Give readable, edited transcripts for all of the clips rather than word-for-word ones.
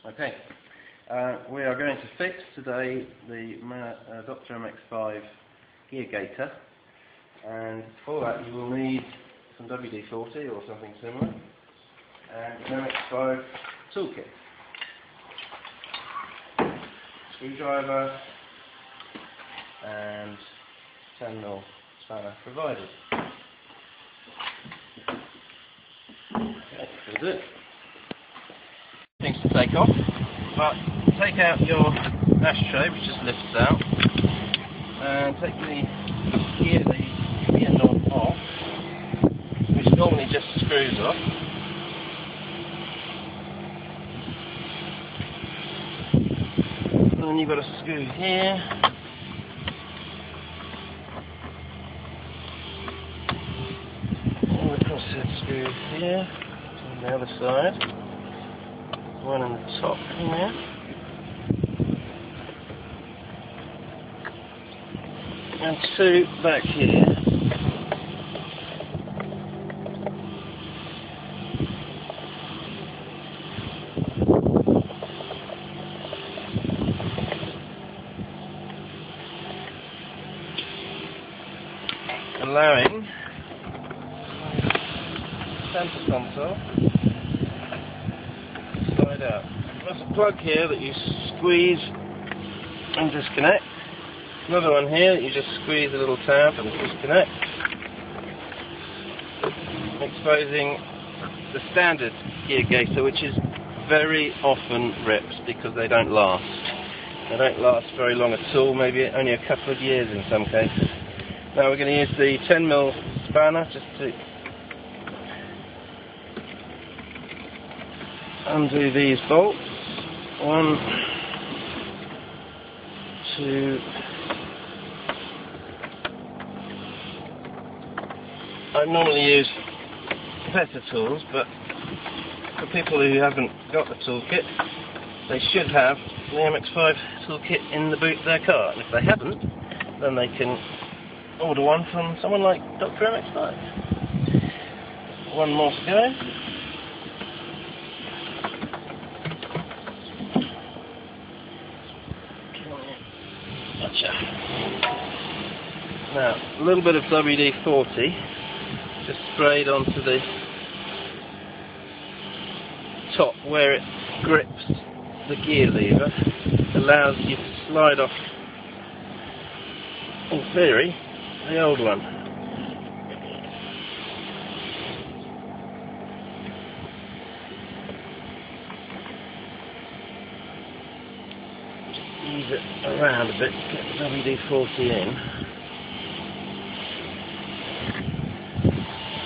Okay, we are going to fix today the Mazda MX5 gear gaiter, and for that you will need some WD-40 or something similar and an MX5 toolkit. Screwdriver and 10mm spanner provided. Okay, that's it. Things to take off, but take out your ashtray, which just lifts out, and take the gear knob off, which normally just screws off. And then you've got a screw here, and the crosshead screw here, on the other side. One on the top here, and two back here. Allowing center console slide out. There's a plug here that you squeeze and disconnect. Another one here that you just squeeze a little tab and disconnect, exposing the standard gear gaiter, which is very often rips because they don't last. They don't last very long at all, maybe only a couple of years in some cases. Now we're going to use the 10mm spanner just to undo these bolts. 1, 2. I normally use better tools, but for people who haven't got the toolkit, they should have the MX5 toolkit in the boot of their car. And if they haven't, then they can order one from someone like Dr. MX5. One more to go. Gotcha. Now, a little bit of WD-40 just sprayed onto the top where it grips the gear lever, allows you to slide off, in theory, the old one. Just ease it around a bit, get the WD-40 in.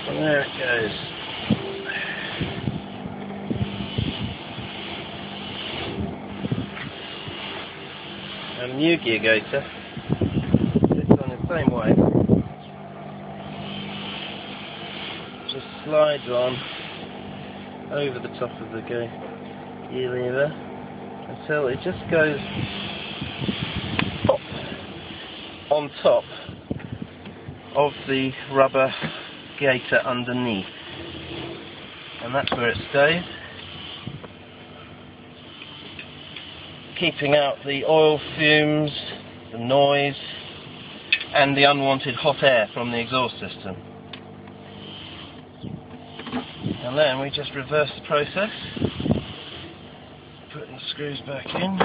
And there it goes. And a new gear gaiter sits on the same way. Just slides on over the top of the gear lever until it just goes pop on top of the rubber gaiter underneath, and that's where it stays, keeping out the oil fumes, the noise, and the unwanted hot air from the exhaust system. And then we just reverse the process, putting the screws back in.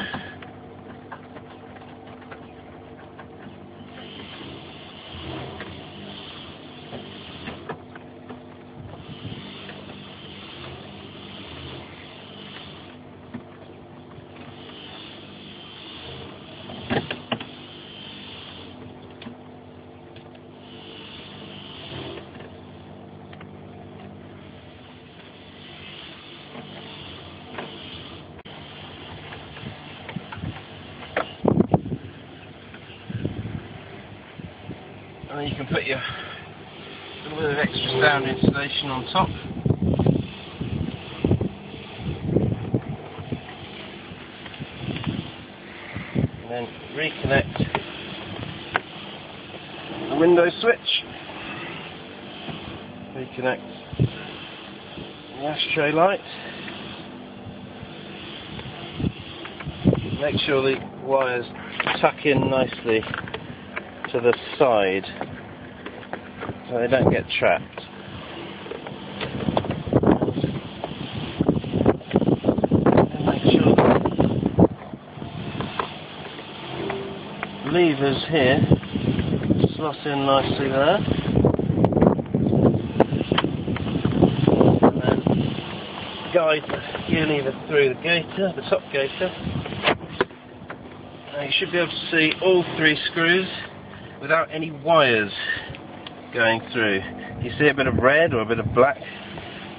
And then you can put your little bit of extra sound insulation on top. And then reconnect the window switch. Reconnect the ashtray light. make sure the wires tuck in nicely to the side so they don't get trapped. And make sure the levers here slot in nicely there. And then guide the gear lever through the gaiter, the top gaiter. Now you should be able to see all 3 screws without any wires going through. If you see a bit of red or a bit of black,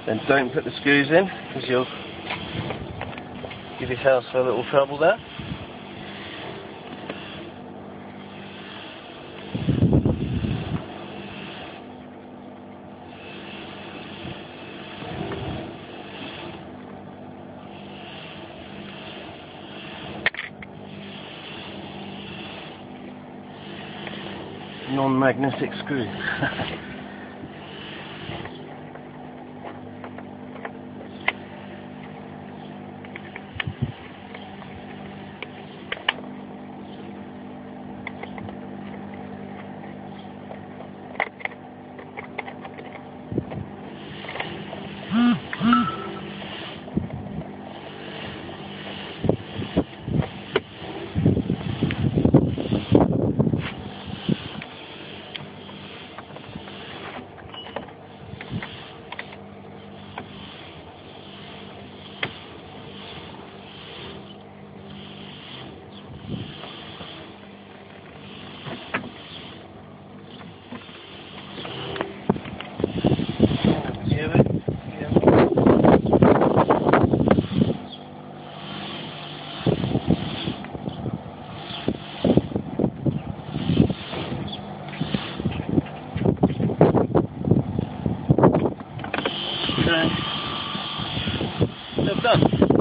then don't put the screws in, because you'll give yourself a little trouble there. Non-magnetic screw. Okay, job done.